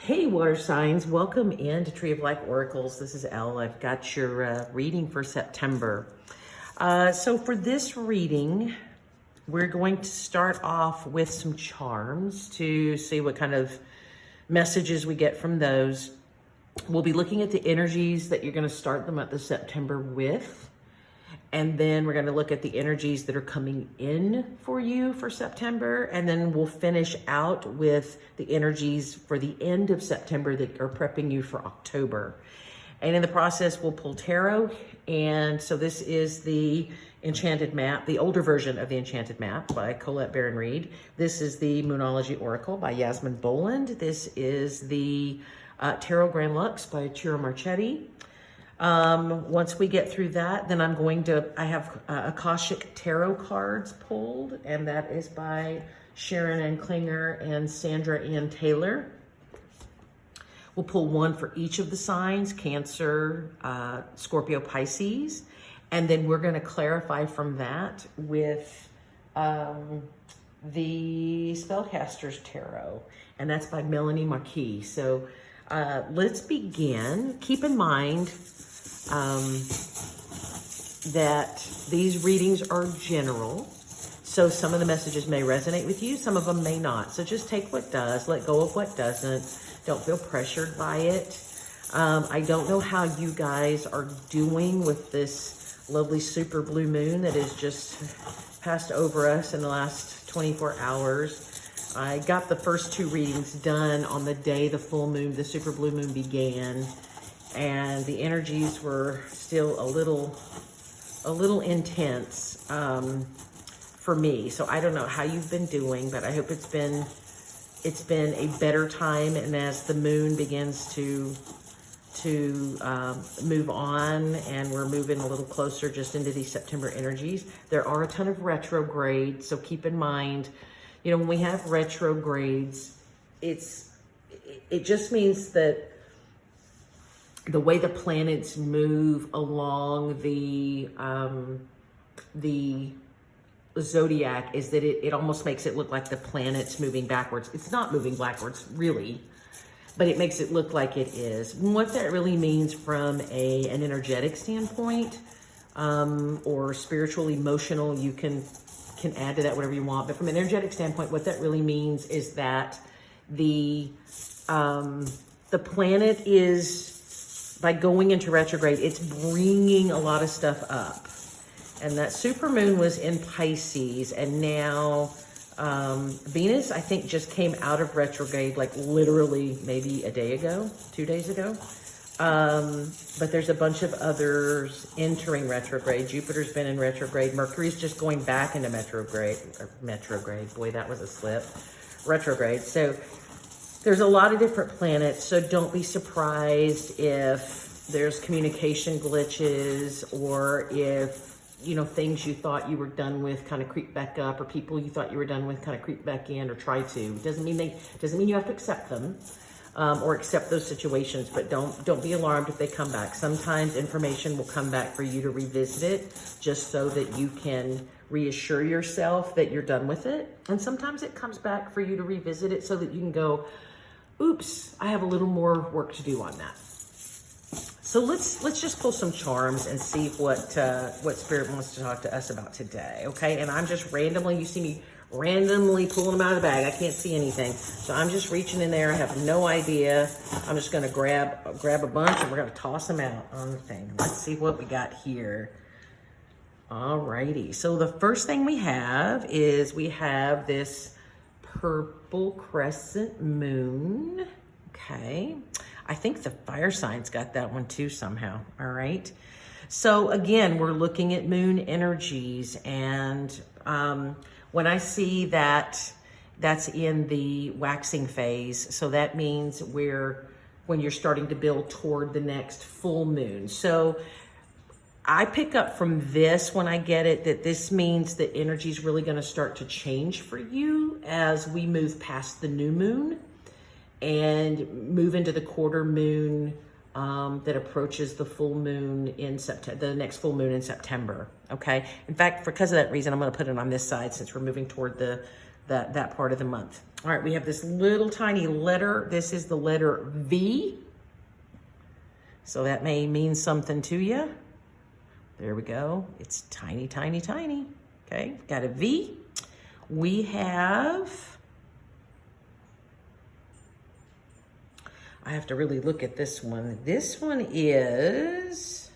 Hey, water signs, welcome in to Tree of Life Oracles. This is Elle. I've got your reading for September. So for this reading, we're going to start off with some charms to see what kind of messages we get from those. We'll be looking at the energies that you're going to start the month of September with. And then we're going to look at the energies that are coming in for you for September. And then we'll finish out with the energies for the end of September that are prepping you for October. And in the process, we'll pull tarot. And so this is the Enchanted map, the older version of the Enchanted map by Collette Baron-Reid. This is the Moonology Oracle by Yasmin, Boland. This is the Tarot Grand Luxe by Ciro, Marchetti. Once we get through that, then I have Akashic tarot cards pulled, and that is by Sharon and Klinger and Sandra and Taylor. We'll pull one for each of the signs, Cancer, Scorpio, Pisces, and then we're going to clarify from that with the Spellcasters tarot, and that's by Melanie, Marquis. So let's begin. Keep in mind that these readings are general, so some of the messages may resonate with you, some of them may not. So just take what does, let go of what doesn't. Don't feel pressured by it. I don't know how you guys are doing with this lovely super blue moon that has just passed over us in the last 24 hours. I got the first two readings done on the day the full moon, the super blue moon began. And the energies were still a little intense for me. So I don't know how you've been doing, but I hope it's been a better time. And as the moon begins to move on, and we're moving a little closer just into these September energies, there are a ton of retrogrades. So keep in mind, you know, when we have retrogrades, it just means that the way the planets move along the zodiac is that it almost makes it look like the planet's moving backwards. It's not moving backwards, really, but it makes it look like it is. And what that really means from an energetic standpoint, or spiritual, emotional, you can add to that whatever you want. But from an energetic standpoint, what that really means is that the planet is, by going into retrograde, it's bringing a lot of stuff up. And that supermoon was in Pisces, and now Venus, I think, just came out of retrograde, like literally maybe a day ago, 2 days ago. But there's a bunch of others entering retrograde. Jupiter's been in retrograde. Mercury's just going back into retrograde. Boy, that was a slip. Retrograde. So there's a lot of different planets, so don't be surprised if there's communication glitches, or if, you know, things you thought you were done with kind of creep back up, or people you thought you were done with kind of creep back in or try to. It doesn't mean you have to accept them, or accept those situations, but don't be alarmed if they come back. Sometimes information will come back for you to revisit it, just so that you can reassure yourself that you're done with it. And sometimes it comes back for you to revisit it so that you can go, oops, I have a little more work to do on that. So let's just pull some charms and see what Spirit wants to talk to us about today, okay? And I'm just randomly, you see me randomly pulling them out of the bag. I can't see anything, so I'm just reaching in there. I have no idea. I'm just gonna grab a bunch, and we're gonna toss them out on the thing. Let's see what we got here. Alrighty, so the first thing we have is this purple crescent moon. Okay, I think the fire signs got that one too somehow. All right, so again, we're looking at moon energies, and when I see that, that's in the waxing phase, so that means when you're starting to build toward the next full moon. So I pick up from this, when I get it, that this means that energy is really going to start to change for you as we move past the new moon and move into the quarter moon that approaches the full moon in September, the next full moon in September. Okay. In fact, because of that reason, I'm going to put it on this side since we're moving toward the that part of the month. All right, we have this little tiny letter. This is the letter V. So that may mean something to you. There we go. It's tiny, tiny, tiny. Okay, got a V. We have, I have to really look at this one. This one is,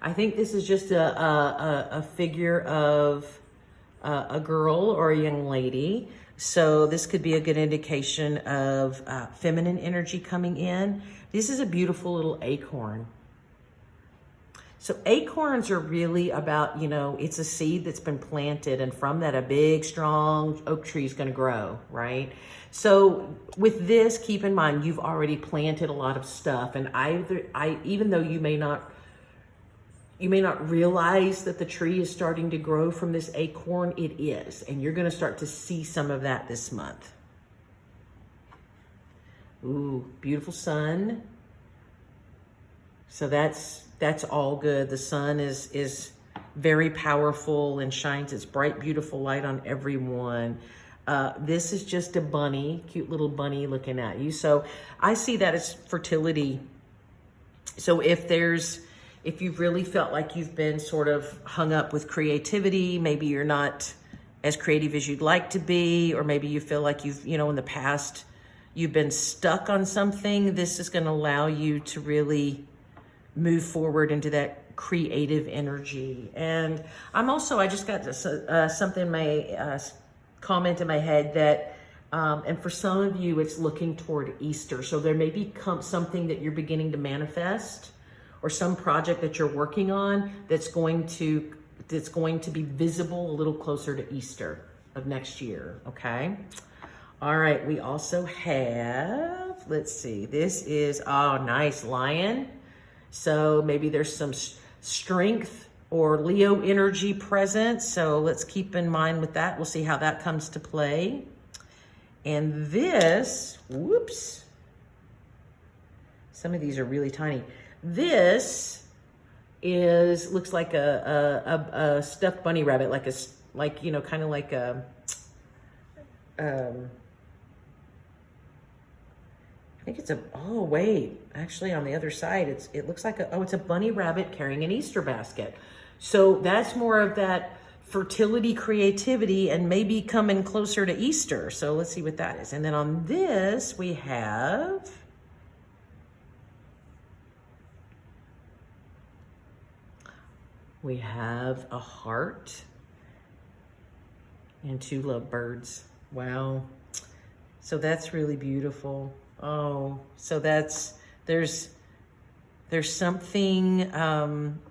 I think this is just a figure of a girl or a young lady. So this could be a good indication of feminine energy coming in. This is a beautiful little acorn. So acorns are really about, you know, it's a seed that's been planted, and from that a big, strong oak tree is going to grow, right? So with this, keep in mind, you've already planted a lot of stuff, and even though you may not realize that the tree is starting to grow from this acorn, it is. And you're going to start to see some of that this month. Ooh, beautiful sun. So that's all good. The sun is very powerful and shines its bright, beautiful light on everyone. This is just a bunny, cute little bunny looking at you. So I see that as fertility. So if you've really felt like you've been sort of hung up with creativity, maybe you're not as creative as you'd like to be, or maybe you feel like you've, you know, in the past, you've been stuck on something, this is going to allow you to really move forward into that creative energy. And I just got this, something in my comment in my head that, and for some of you, it's looking toward Easter. So there may be something that you're beginning to manifest, or some project that you're working on that's going to be visible a little closer to Easter of next year, okay? All right, we also have, let's see, this is, oh, nice, lion. So maybe there's some strength or Leo energy present, so let's keep in mind with that. We'll see how that comes to play. And this, whoops, some of these are really tiny. This looks like a stuffed bunny rabbit, like you know, kind of like a I think it's oh wait, actually on the other side it looks like it's a bunny rabbit carrying an Easter basket. So that's more of that fertility, creativity, and maybe coming closer to Easter. So let's see what that is. And then on this we have a heart and two lovebirds. Wow. So that's really beautiful. Oh, so there's something,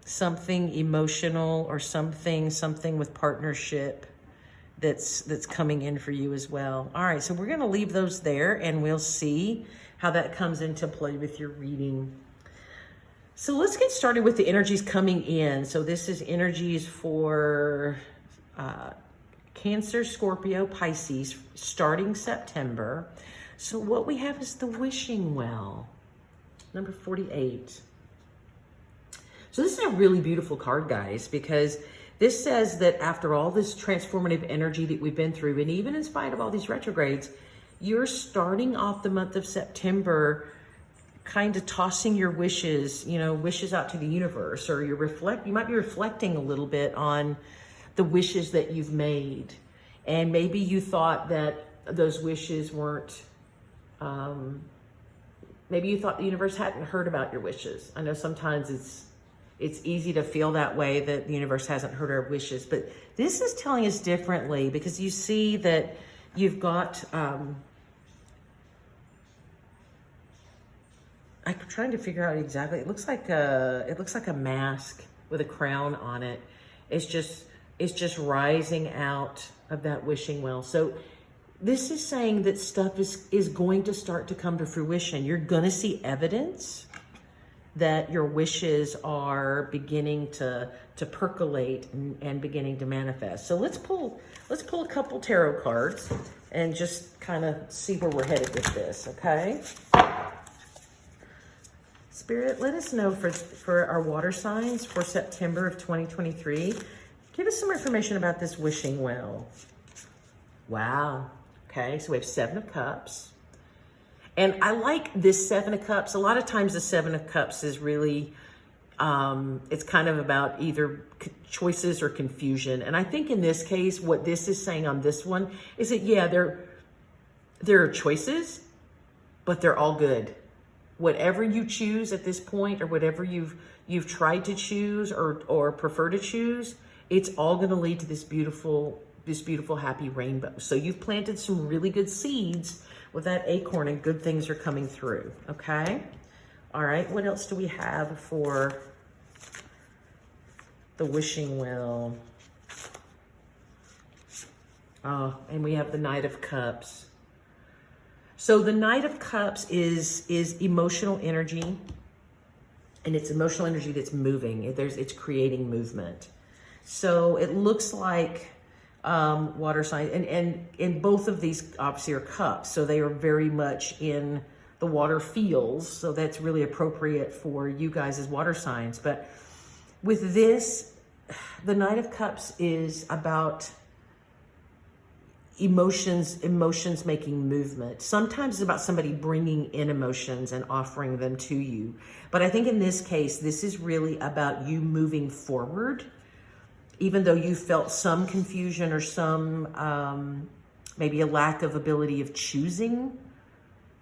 something emotional or something with partnership that's coming in for you as well. All right. So we're going to leave those there and we'll see how that comes into play with your reading. So let's get started with the energies coming in. So this is energies for Cancer, Scorpio, Pisces, starting September. So what we have is the wishing well, number 48. So this is a really beautiful card, guys, because this says that after all this transformative energy that we've been through, and even in spite of all these retrogrades, you're starting off the month of September kind of tossing your wishes out to the universe, or you might be reflecting a little bit on the wishes that you've made. And maybe you thought that those wishes weren't, maybe you thought the universe hadn't heard about your wishes. I know sometimes it's easy to feel that way, that the universe hasn't heard our wishes, but this is telling us differently, because you see that you've got, I'm trying to figure out exactly. It looks like a mask with a crown on it. It's just rising out of that wishing well. So this is saying that stuff is going to start to come to fruition. You're going to see evidence that your wishes are beginning to percolate and beginning to manifest. So let's pull a couple tarot cards and just kind of see where we're headed with this, okay? Spirit, let us know for our water signs for September of 2023. Give us some information about this wishing well. Wow. Okay, so we have 7 of Cups. And I like this 7 of Cups. A lot of times the 7 of Cups is really, it's kind of about either choices or confusion. And I think in this case, what this is saying on this one is that, yeah, there are choices, but they're all good. Whatever you choose at this point, or whatever you've tried to choose or prefer to choose, it's all going to lead to this beautiful happy rainbow. So you've planted some really good seeds with that acorn, and good things are coming through. Okay. All right. What else do we have for the wishing well? Oh, and we have the Knight of Cups. So the Knight of Cups is emotional energy, and it's emotional energy that's moving. It's creating movement. So it looks like water signs, and in both of these obviously are cups, so they are very much in the water feels. So that's really appropriate for you guys as water signs. But with this, the Knight of Cups is about emotions making movement. Sometimes it's about somebody bringing in emotions and offering them to you. But I think in this case, this is really about you moving forward, even though you felt some confusion or some maybe a lack of ability of choosing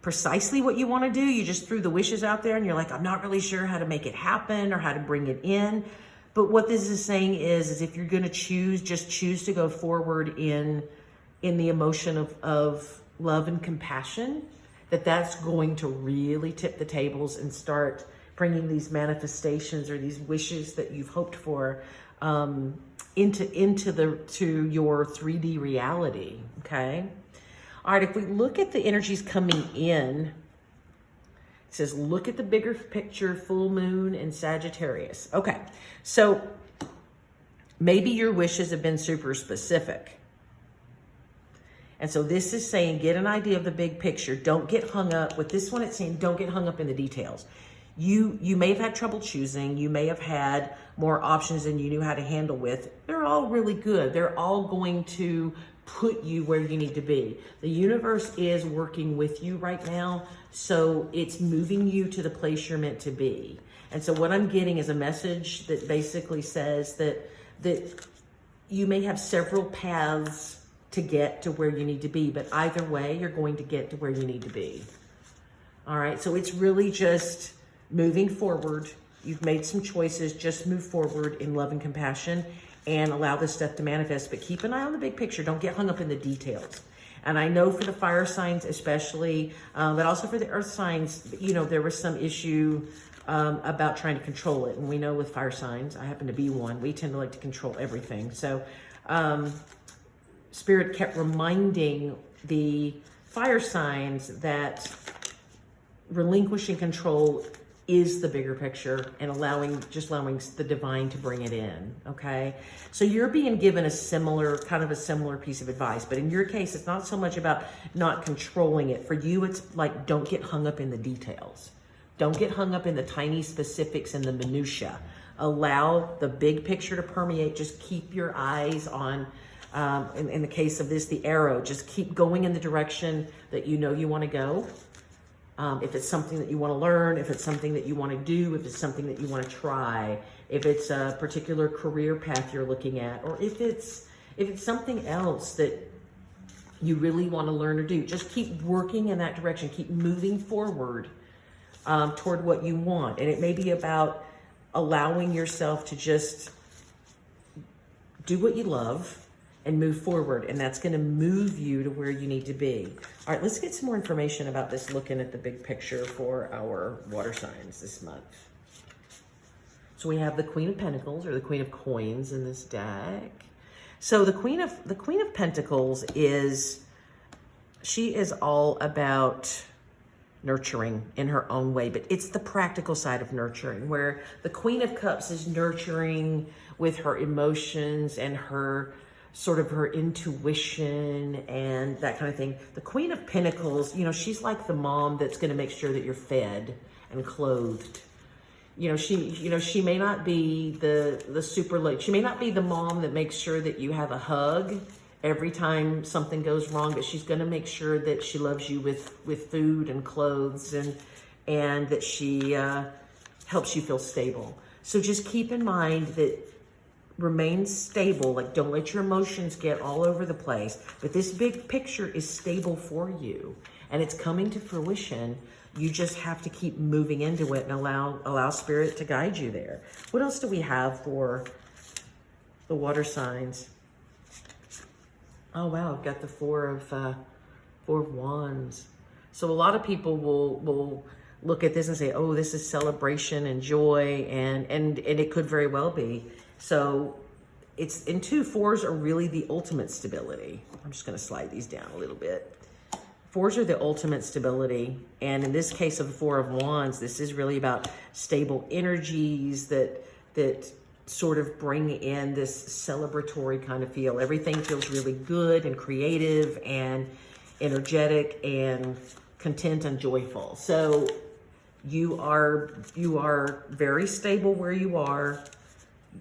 precisely what you want to do. You just threw the wishes out there and you're like, I'm not really sure how to make it happen or how to bring it in. But what this is saying is if you're going to choose, just choose to go forward in the emotion of love and compassion, that's going to really tip the tables and start bringing these manifestations or these wishes that you've hoped for into your 3D reality. Okay. All right. If we look at the energies coming in, it says, look at the bigger picture, full moon and Sagittarius. Okay. So maybe your wishes have been super specific. And so this is saying, get an idea of the big picture. Don't get hung up with this one. It's saying, don't get hung up in the details. You may have had trouble choosing. You may have had more options than you knew how to handle with. They're all really good. They're all going to put you where you need to be. The universe is working with you right now. So it's moving you to the place you're meant to be. And so what I'm getting is a message that basically says that you may have several paths to get to where you need to be, but either way, you're going to get to where you need to be. All right, so it's really just moving forward. You've made some choices, just move forward in love and compassion and allow this stuff to manifest, but keep an eye on the big picture. Don't get hung up in the details. And I know for the fire signs especially, but also for the earth signs, there was some issue about trying to control it. And we know with fire signs, I happen to be one, we tend to like to control everything. So, Spirit kept reminding the fire signs that relinquishing control is the bigger picture and allowing the divine to bring it in. Okay. So you're being given a similar piece of advice, but in your case, it's not so much about not controlling it. For you, it's like, don't get hung up in the details. Don't get hung up in the tiny specifics and the minutia. Allow the big picture to permeate. Just keep your eyes on, in the case of this, the arrow, just keep going in the direction that you want to go. If it's something that you want to learn, if it's something that you want to do, if it's something that you want to try, if it's a particular career path you're looking at, or if it's something else that you really want to learn or do, just keep working in that direction. Keep moving forward toward what you want. And it may be about allowing yourself to just do what you love and move forward, and that's going to move you to where you need to be. All right, let's get some more information about this, looking at the big picture for our water signs this month. So we have the Queen of Pentacles, or the Queen of Coins in this deck. So the Queen of Pentacles she is all about nurturing in her own way, but it's the practical side of nurturing, where the Queen of Cups is nurturing with her emotions and her intuition and that kind of thing. The Queen of Pentacles, she's like the mom that's going to make sure that you're fed and clothed. She may not be the super late. She may not be the mom that makes sure that you have a hug every time something goes wrong, but she's going to make sure that she loves you with food and clothes, and that she helps you feel stable. So just keep in mind that remain stable. Like, don't let your emotions get all over the place. But this big picture is stable for you, and it's coming to fruition. You just have to keep moving into it and allow spirit to guide you there. What else do we have for the water signs? Oh wow, I've got the Four of Wands. So a lot of people will look at this and say, oh, this is celebration and joy, and it could very well be. So it's in 4s are really the ultimate stability. I'm just going to slide these down a little bit. 4s are the ultimate stability. And in this case of the Four of Wands, this is really about stable energies that sort of bring in this celebratory kind of feel. Everything feels really good and creative and energetic and content and joyful. So you are very stable where you are.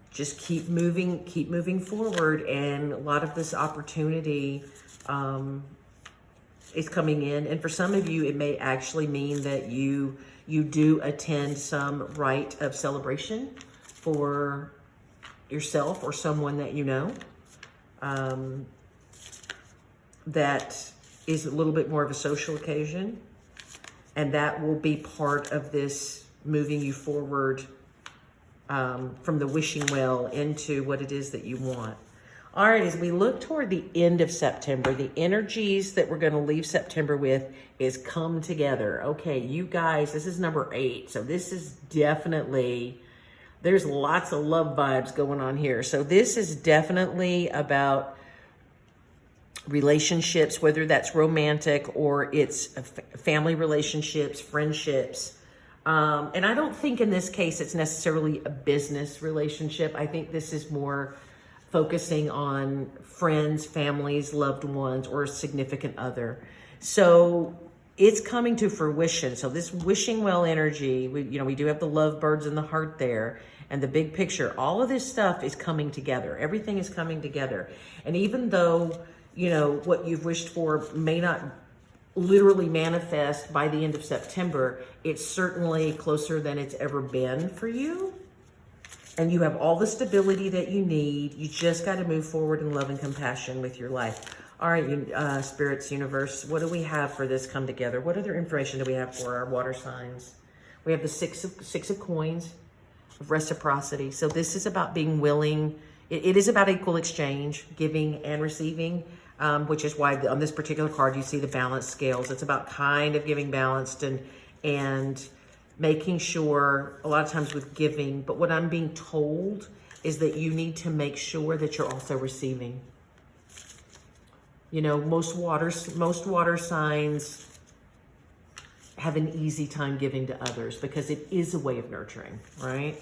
Just keep moving forward, and a lot of this opportunity is coming in. And for some of you, it may actually mean that you do attend some rite of celebration for yourself or someone that you know. That is a little bit more of a social occasion, and that will be part of this moving you forward from the wishing well into what it is that you want. All right, as we look toward the end of September, the energies that we're going to leave September with is come together. Okay, you guys, this is number 8. So this is definitely, there's lots of love vibes going on here. So this is definitely about relationships, whether that's romantic or it's family relationships, friendships. And I don't think in this case it's necessarily a business relationship. I think this is more focusing on friends, families, loved ones, or a significant other. So it's coming to fruition. So this wishing well energy, we do have the lovebirds in the heart there, and the big picture. All of this stuff is coming together. Everything is coming together. And even though, what you've wished for may not literally manifest by the end of September, it's certainly closer than it's ever been for you. And you have all the stability that you need. You just got to move forward in love and compassion with your life. All right, spirits, universe, what do we have for this come together? What other information do we have for our water signs? We have the six of coins, of reciprocity. So this is about being willing. It is about equal exchange, giving and receiving, which is why on this particular card you see the balance scales. It's about kind of giving balanced and making sure, a lot of times with giving, but what I'm being told is that you need to make sure that you're also receiving. Most water signs have an easy time giving to others because it is a way of nurturing, right?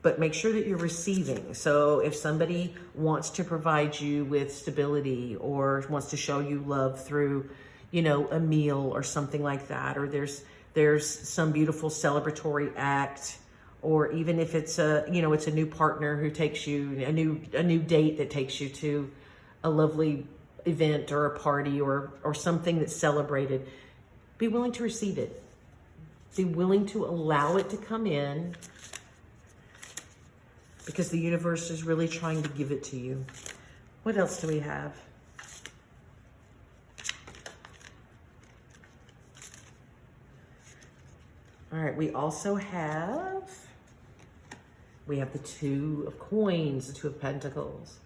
But make sure that you're receiving. So if somebody wants to provide you with stability or wants to show you love through, a meal or something like that, or there's some beautiful celebratory act, or even if it's it's a new partner who takes you, a new date that takes you to a lovely event or a party or something that's celebrated, be willing to receive it. Be willing to allow it to come in, because the universe is really trying to give it to you. What else do we have? All right, we also have, the Two of Coins, the Two of Pentacles.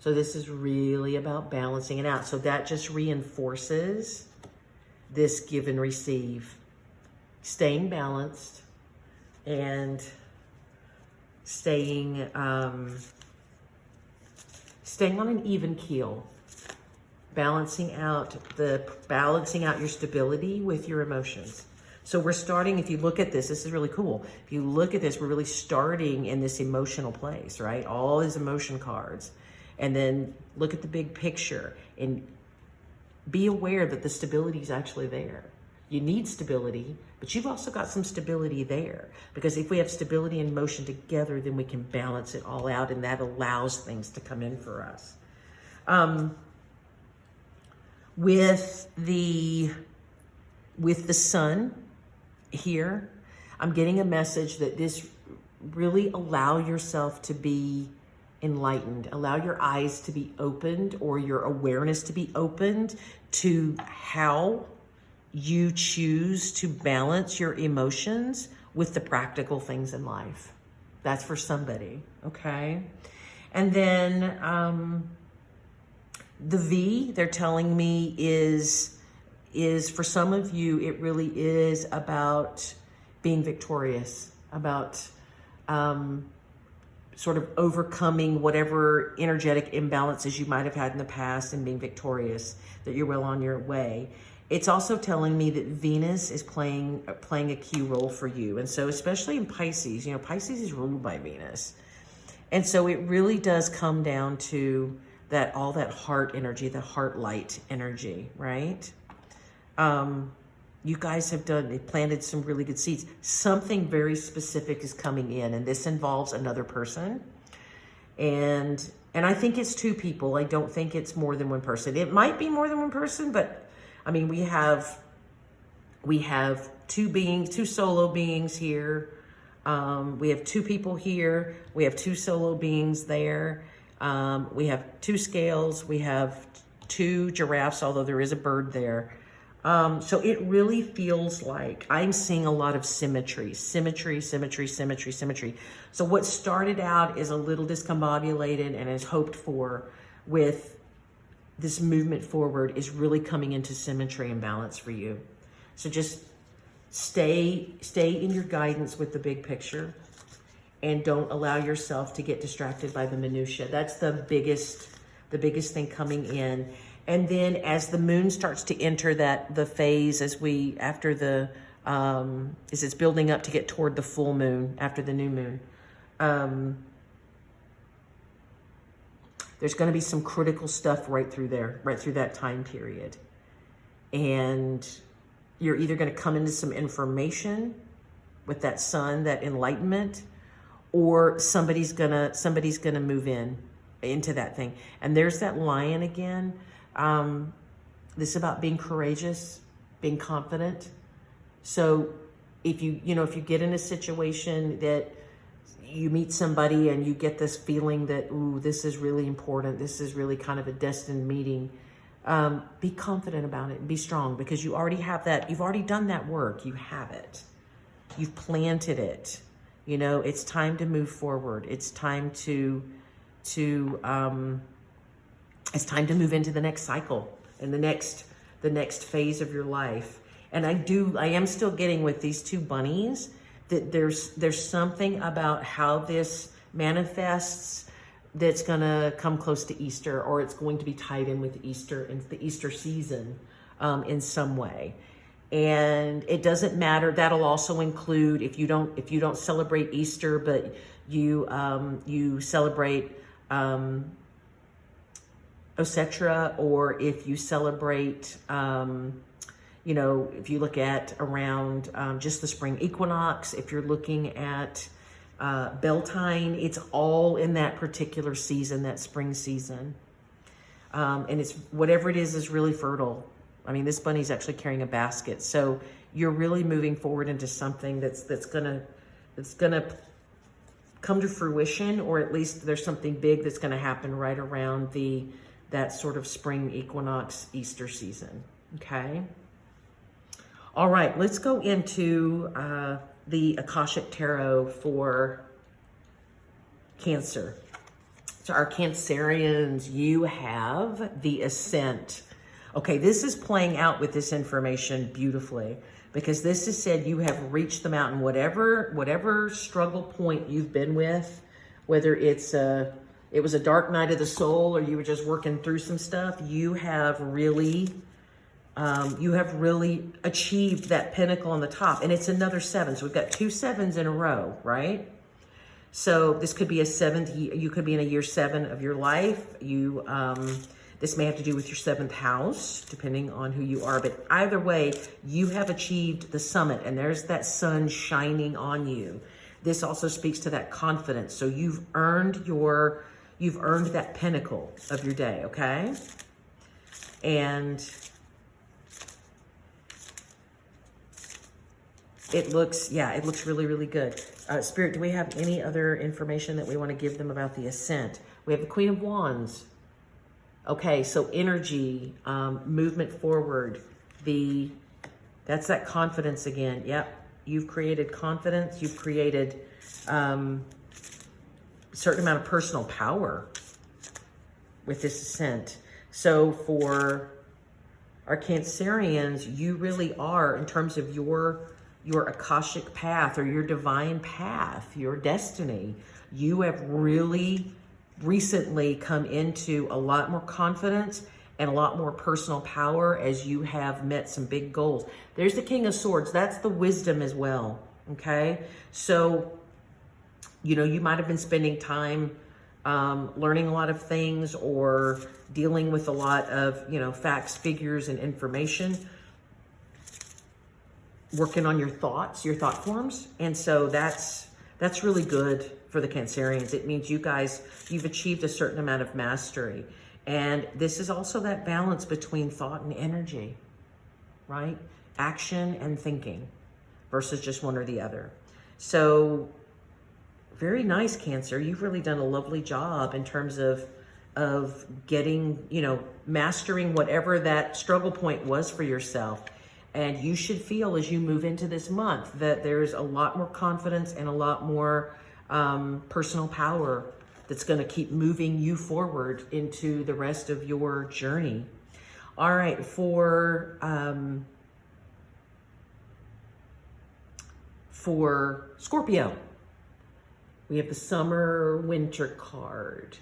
So this is really about balancing it out. So that just reinforces this give and receive, staying balanced and staying on an even keel, balancing out your stability with your emotions. So we're starting, if you look at this is really cool. If you look at this, we're really starting in this emotional place, right? All these emotion cards. And then look at the big picture and be aware that the stability is actually there. You need stability, but you've also got some stability there. Because if we have stability and motion together, then we can balance it all out, and that allows things to come in for us. With the sun here, I'm getting a message that this really allow yourself to be enlightened, allow your eyes to be opened, or your awareness to be opened to how you choose to balance your emotions with the practical things in life. That's for somebody, okay? And then the V, they're telling me, is for some of you, it really is about being victorious, about sort of overcoming whatever energetic imbalances you might have had in the past and being victorious, that you're well on your way. It's also telling me that Venus is playing a key role for you. And so especially in Pisces, you know, Pisces is ruled by Venus. And so it really does come down to that, all that heart energy, the heart light energy, right? You guys have planted some really good seeds. Something very specific is coming in, and this involves another person. And I think it's two people. I don't think it's more than one person. It might be more than one person, but I mean, we have two beings, two solo beings here. We have two people here. We have two solo beings there. We have two scales. We have two giraffes, although there is a bird there. So it really feels like I'm seeing a lot of symmetry. So what started out is a little discombobulated and is hoped for with this movement forward is really coming into symmetry and balance for you. So just stay in your guidance with the big picture, and don't allow yourself to get distracted by the minutia. That's the biggest thing coming in. And then as the moon starts to enter the phase, as it's building up to get toward the full moon after the new moon, there's going to be some critical stuff right through that time period. And you're either going to come into some information with that sun, that enlightenment, or somebody's gonna move into that thing. And there's that lion again. This is about being courageous, being confident. So if you get in a situation that you meet somebody and you get this feeling that, ooh, this is really important, this is really kind of a destined meeting, be confident about it and be strong, because you already have that. You've already done that work. You have it. You've planted it. It's time to move forward. It's time to move into the next cycle and the next phase of your life. And I am still getting with these two bunnies that there's something about how this manifests that's gonna come close to Easter, or it's going to be tied in with Easter and the Easter season in some way. And it doesn't matter. That'll also include if you don't celebrate Easter, but you celebrate Osetra, or if you celebrate, if you look at around just the spring equinox, if you're looking at Beltane, it's all in that particular season, that spring season. And it's whatever it is really fertile. I mean, this bunny's actually carrying a basket. So you're really moving forward into something that's gonna come to fruition, or at least there's something big that's gonna happen right around that sort of spring equinox Easter season. Okay. All right, let's go into the Akashic Tarot for Cancer. So our Cancerians, you have the Ascent. Okay, this is playing out with this information beautifully, because this has said you have reached the mountain, whatever struggle point you've been with, whether it was a dark night of the soul, or you were just working through some stuff, you have really achieved that pinnacle on the top. And it's another 7. So we've got 2 7s in a row, right? So this could be a 7th. You could be in a year 7 of your life. This may have to do with your 7th house, depending on who you are. But either way, you have achieved the summit, and there's that sun shining on you. This also speaks to that confidence. So you've earned that pinnacle of your day, okay? And it looks really, really good. Spirit, do we have any other information that we want to give them about the ascent? We have the Queen of Wands. Okay, so energy, movement forward. That's that confidence again. Yep, you've created confidence. You've created a certain amount of personal power with this ascent. So for our Cancerians, you really are, in terms of your Akashic path or your divine path, your destiny, you have really recently come into a lot more confidence and a lot more personal power as you have met some big goals. There's the King of Swords. That's the wisdom as well, okay? So, you know, you might have been spending time learning a lot of things or dealing with a lot of, you know, facts, figures, and information, working on your thoughts, your thought forms. And so that's really good for the Cancerians. It means you've achieved a certain amount of mastery. And this is also that balance between thought and energy, right? Action and thinking versus just one or the other. So very nice, Cancer. You've really done a lovely job in terms of getting, you know, mastering whatever that struggle point was for yourself. And you should feel as you move into this month that there's a lot more confidence and a lot more personal power that's going to keep moving you forward into the rest of your journey. All right, for Scorpio, we have the summer winter card.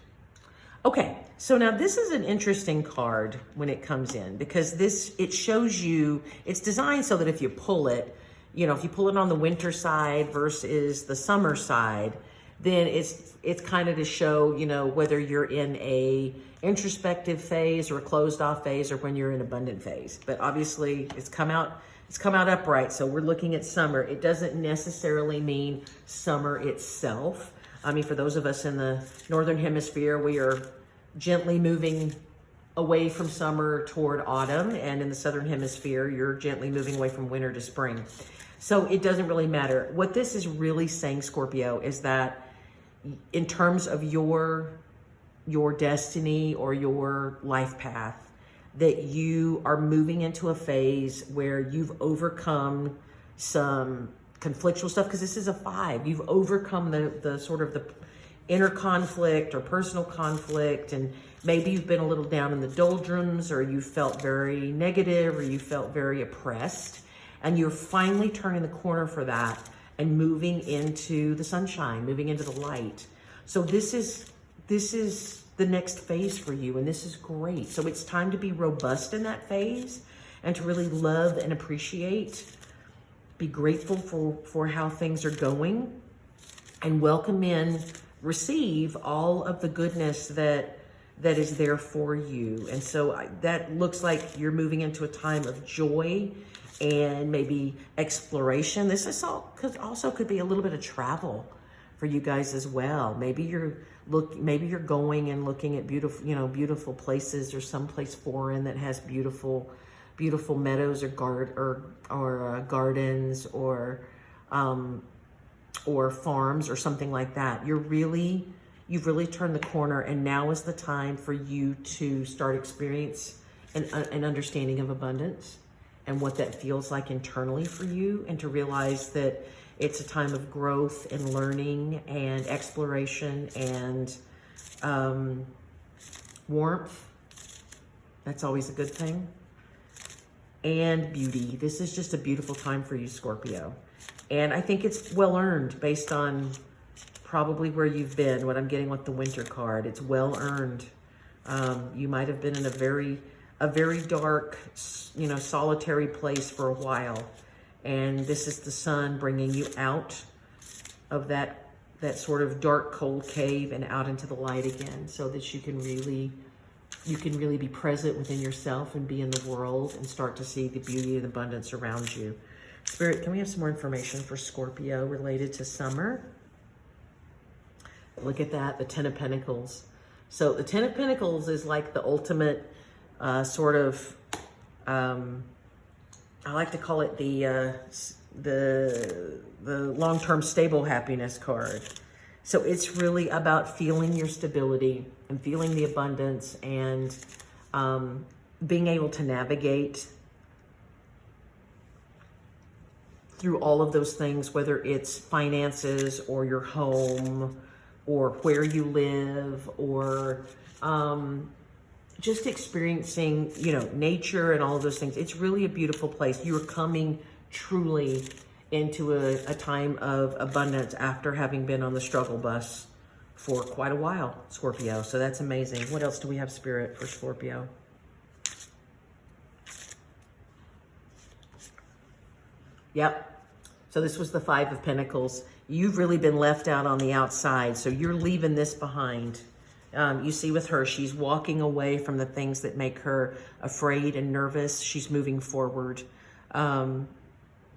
Okay, so now this is an interesting card when it comes in, because it shows you, it's designed so that if you pull it, you know, if you pull it on the winter side versus the summer side, then it's kind of to show, you know, whether you're in a introspective phase or a closed off phase or when you're in abundant phase. But obviously it's come out upright. So we're looking at summer. It doesn't necessarily mean summer itself. I mean, for those of us in the Northern Hemisphere, we are gently moving away from summer toward autumn. And in the Southern Hemisphere, you're gently moving away from winter to spring. So it doesn't really matter. What this is really saying, Scorpio, is that in terms of your destiny or your life path, that you are moving into a phase where you've overcome some conflictual stuff, because this is a 5. You've overcome the sort of the inner conflict or personal conflict, and maybe you've been a little down in the doldrums, or you felt very negative, or you felt very oppressed, and you're finally turning the corner for that and moving into the sunshine, moving into the light. So this is the next phase for you, and this is great. So it's time to be robust in that phase and to really love and appreciate, be grateful for how things are going, and welcome in, receive all of the goodness that is there for you. And so that looks like you're moving into a time of joy and maybe exploration. This is also could be a little bit of travel for you guys as well. Maybe you're going and looking at beautiful places, or someplace foreign that has beautiful meadows or gardens or farms or something like that. You've really turned the corner, and now is the time for you to start experience an understanding of abundance and what that feels like internally for you, and to realize that it's a time of growth and learning and exploration and warmth. That's always a good thing. And beauty. This is just a beautiful time for you, Scorpio. And I think it's well earned based on probably where you've been. What I'm getting with the winter card, it's well earned. You might have been in a very dark, solitary place for a while. And this is the sun bringing you out of that sort of dark, cold cave and out into the light again, so that you can really you can really be present within yourself and be in the world and start to see the beauty and abundance around you. Spirit, can we have some more information for Scorpio related to summer? Look at that, the Ten of Pentacles. So the Ten of Pentacles is like the ultimate sort of, I like to call it the long-term stable happiness card. So it's really about feeling your stability and feeling the abundance and being able to navigate through all of those things, whether it's finances or your home or where you live or just experiencing, you know, nature and all of those things. It's really a beautiful place. You're coming truly into a time of abundance after having been on the struggle bus for quite a while, Scorpio. So that's amazing. What else do we have, Spirit, for Scorpio? Yep. So this was the Five of Pentacles. You've really been left out on the outside. So you're leaving this behind. You see with her, she's walking away from the things that make her afraid and nervous. She's moving forward, having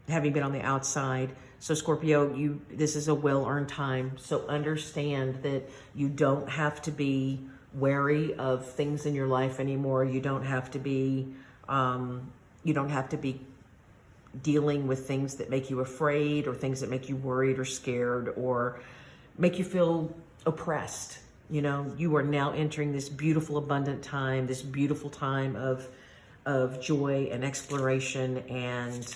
been on the outside. So Scorpio, this is a well-earned time. So understand that you don't have to be wary of things in your life anymore. You don't have to be, dealing with things that make you afraid or things that make you worried or scared or make you feel oppressed. You know, you are now entering this beautiful, abundant time, this beautiful time of joy and exploration and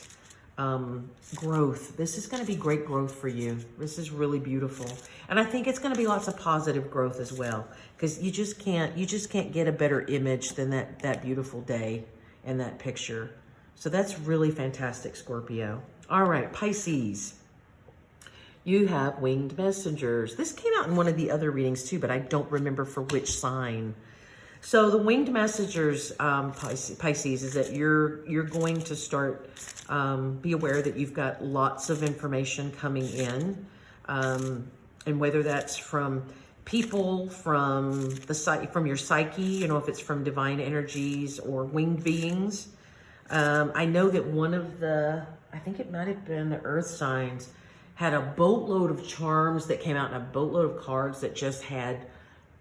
growth. This is going to be great growth for you. This is really beautiful. And I think it's going to be lots of positive growth as well, because you just can't get a better image than that beautiful day and that picture. So that's really fantastic, Scorpio. All right, Pisces. You have winged messengers. This came out in one of the other readings too, but I don't remember for which sign. So the winged messengers, Pisces, is that you're going to start, be aware that you've got lots of information coming in, and whether that's from people, from your psyche, you know, if it's from divine energies or winged beings. I know that one of I think it might have been the earth signs, had a boatload of charms that came out and a boatload of cards that just had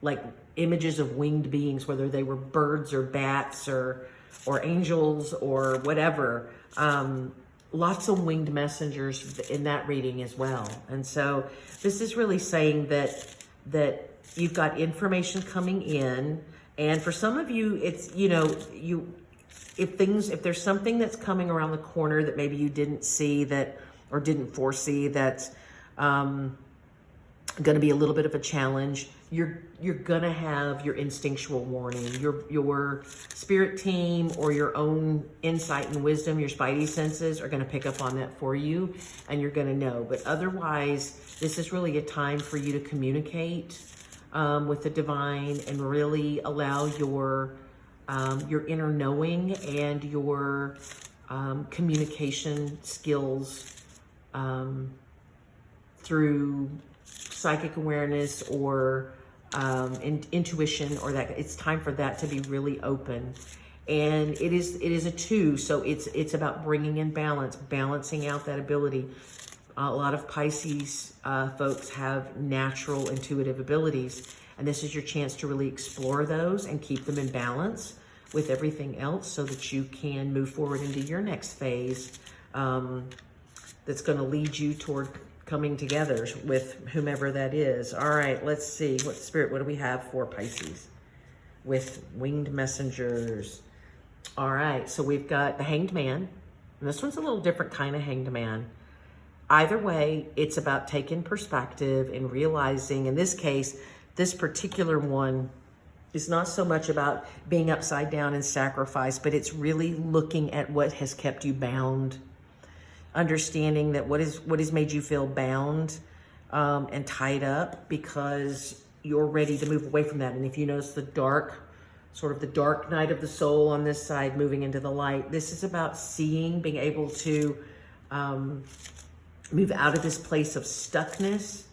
like images of winged beings, whether they were birds or bats or angels or whatever. Lots of winged messengers in that reading as well. And so this is really saying that you've got information coming in. And for some of you, it's, you know, if there's something that's coming around the corner that maybe you didn't see or didn't foresee, that's going to be a little bit of a challenge, you're going to have your instinctual warning. Your spirit team or your own insight and wisdom, your spidey senses are going to pick up on that for you, and you're going to know. But otherwise, this is really a time for you to communicate with the divine and really allow your inner knowing and your communication skills through psychic awareness or intuition, or that it's time for that to be really open. And it is a two, so it's about bringing in balance, balancing out that ability. A lot of Pisces folks have natural intuitive abilities, and this is your chance to really explore those and keep them in balance with everything else so that you can move forward into your next phase that's going to lead you toward coming together with whomever that is. All right, let's see. What do we have for Pisces with winged messengers? All right, so we've got the Hanged Man. And this one's a little different kind of Hanged Man. Either way, it's about taking perspective and realizing, in this case, this particular one is not so much about being upside down and sacrifice, but it's really looking at what has kept you bound, understanding that what has made you feel bound and tied up, because you're ready to move away from that. And if you notice the dark night of the soul on this side moving into the light, this is about seeing, being able to move out of this place of stuckness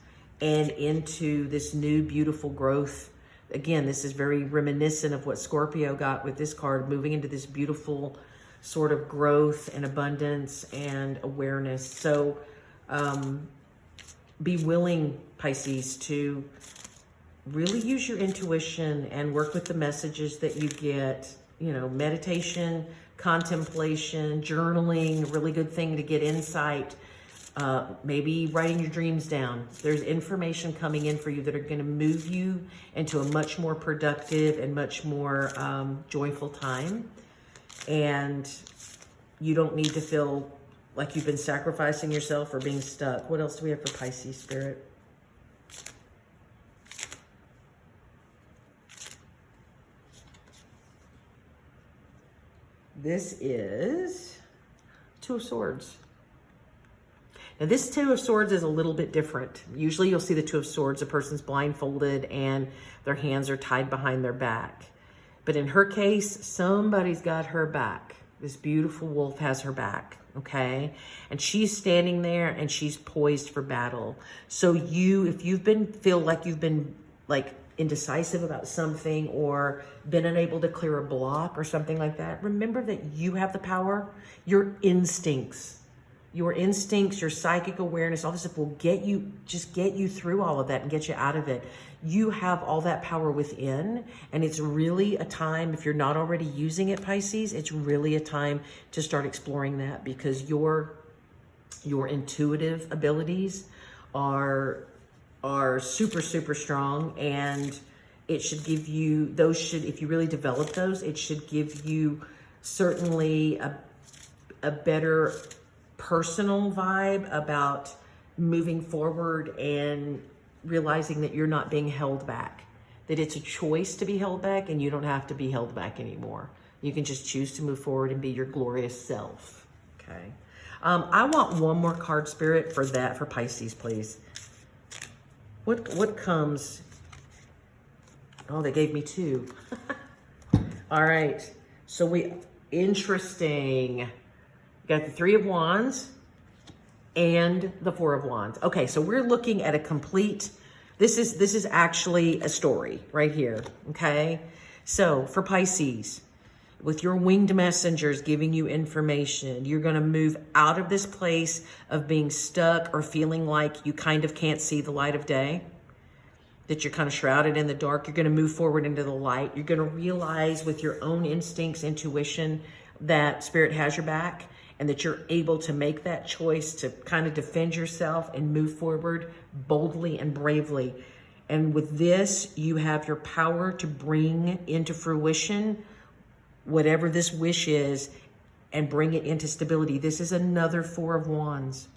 and into this new beautiful growth again, this is very reminiscent of what Scorpio got with this card, moving into this beautiful sort of growth and abundance and awareness. So be willing, Pisces, to really use your intuition and work with the messages that you get. You know, meditation, contemplation, journaling, really good thing to get insight. Maybe writing your dreams down. There's information coming in for you that are going to move you into a much more productive and much more joyful time. And you don't need to feel like you've been sacrificing yourself or being stuck. What else do we have for Pisces spirit? This is Two of Swords. Now this Two of Swords is a little bit different. Usually you'll see the Two of Swords, a person's blindfolded and their hands are tied behind their back. But in her case, somebody's got her back. This beautiful wolf has her back, okay? And she's standing there and she's poised for battle. So if you've feel like you've been like indecisive about something or been unable to clear a block or something like that, remember that you have the power. Your instincts, your psychic awareness, all this stuff will get you through all of that and get you out of it. You have all that power within, and it's really a time, if you're not already using it, Pisces, it's really a time to start exploring that, because your intuitive abilities are super, super strong, and it should give you, if you really develop those, it should give you certainly a better personal vibe about moving forward and realizing that you're not being held back, that it's a choice to be held back and you don't have to be held back anymore. You can just choose to move forward and be your glorious self, okay? I want one more card, Spirit, for Pisces, please. What comes? Oh, they gave me two. All right, so interesting. Got the Three of Wands and the Four of Wands. Okay, so we're looking at a complete, this is actually a story right here, okay? So for Pisces, with your winged messengers giving you information, you're gonna move out of this place of being stuck or feeling like you kind of can't see the light of day, that you're kind of shrouded in the dark. You're gonna move forward into the light. You're gonna realize with your own instincts, intuition, that Spirit has your back, and that you're able to make that choice to kind of defend yourself and move forward boldly and bravely. And with this, you have your power to bring into fruition whatever this wish is and bring it into stability. This is another Four of Wands.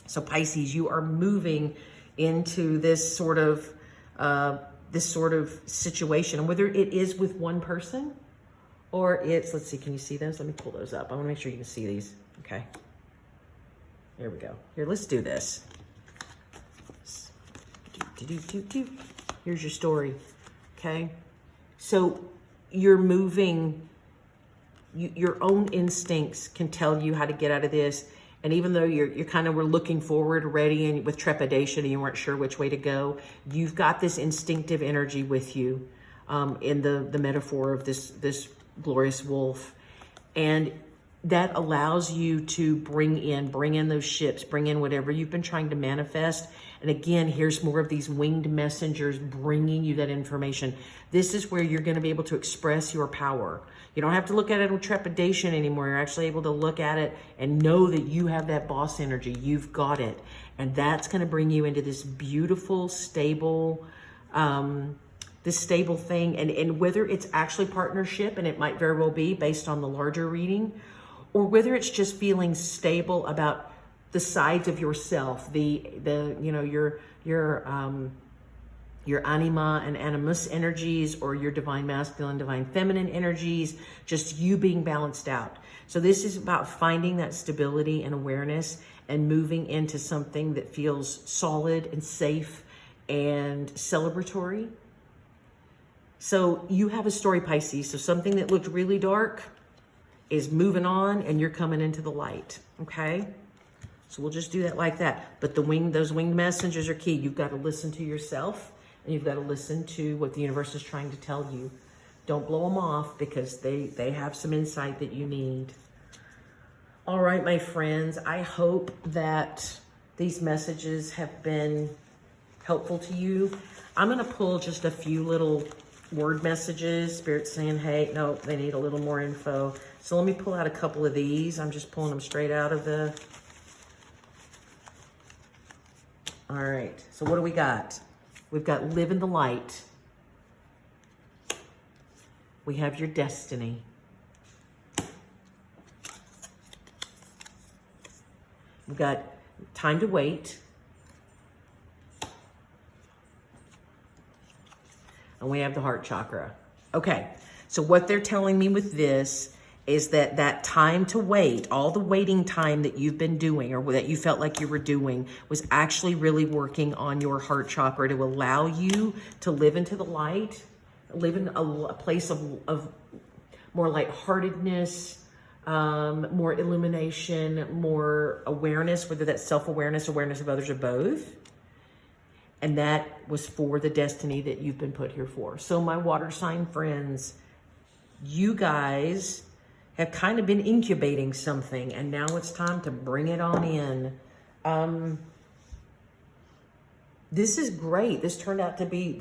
So Pisces, you are moving into this sort of situation, and whether it is with one person or it's, let's see, can you see those? Let me pull those up. I want to make sure you can see these. Okay. Here we go. Here, let's do this. Here's your story. Okay. So you're moving, your own instincts can tell you how to get out of this. And even though you're kind of were looking forward, ready, and with trepidation, and you weren't sure which way to go, you've got this instinctive energy with you, in the metaphor of this glorious wolf, and that allows you to bring in those ships, bring in whatever you've been trying to manifest. And again, here's more of these winged messengers bringing you that information. This is where you're going to be able to express your power. You don't have to look at it with trepidation anymore. You're actually able to look at it and know that you have that boss energy. You've got it. And that's going to bring you into this beautiful, stable, thing. And whether it's actually partnership, and it might very well be based on the larger reading, or whether it's just feeling stable about the sides of yourself, your anima and animus energies, or your divine masculine, divine feminine energies, just you being balanced out. So this is about finding that stability and awareness and moving into something that feels solid and safe and celebratory. So you have a story, Pisces. So something that looked really dark is moving on, and you're coming into the light, okay? So we'll just do that like that. But those winged messengers are key. You've got to listen to yourself and you've got to listen to what the universe is trying to tell you. Don't blow them off, because they have some insight that you need. All right, my friends, I hope that these messages have been helpful to you. I'm going to pull just a few little word messages. Spirit's saying, hey, no, they need a little more info. So let me pull out a couple of these. I'm just pulling them straight out of the... All right, so what do we got? We've got live in the light. We have your destiny. We've got time to wait. And we have the heart chakra. Okay, so what they're telling me with this is that that time to wait, all the waiting time that you've been doing or that you felt like you were doing, was actually really working on your heart chakra to allow you to live into the light, live in a place of more lightheartedness, more illumination, more awareness, whether that's self-awareness, awareness of others, or both. And that was for the destiny that you've been put here for. So my water sign friends, you guys have kind of been incubating something, and now it's time to bring it on in. This is great. This turned out to be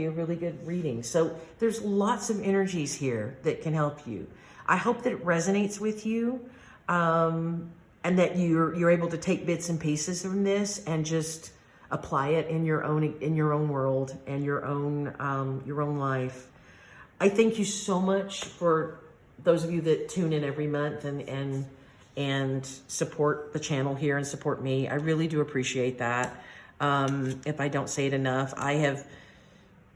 a really good reading. So there's lots of energies here that can help you. I hope that it resonates with you, and that you're able to take bits and pieces from this and just apply it in your own world and your own life. I thank you so much for those of you that tune in every month and support the channel here and support me. I really do appreciate that. If I don't say it enough, I have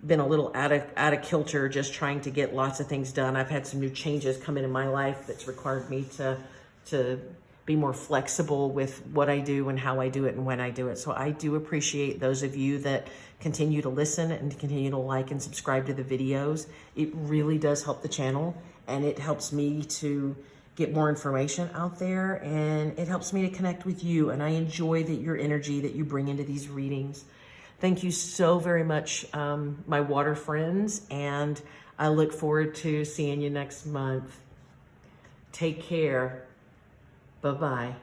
been a little out of kilter just trying to get lots of things done. I've had some new changes come into my life that's required me to be more flexible with what I do and how I do it and when I do it. So I do appreciate those of you that continue to listen and continue to like and subscribe to the videos. It really does help the channel, and it helps me to get more information out there, and it helps me to connect with you. And I enjoy your energy that you bring into these readings. Thank you so very much, my water friends, and I look forward to seeing you next month. Take care. Bye-bye.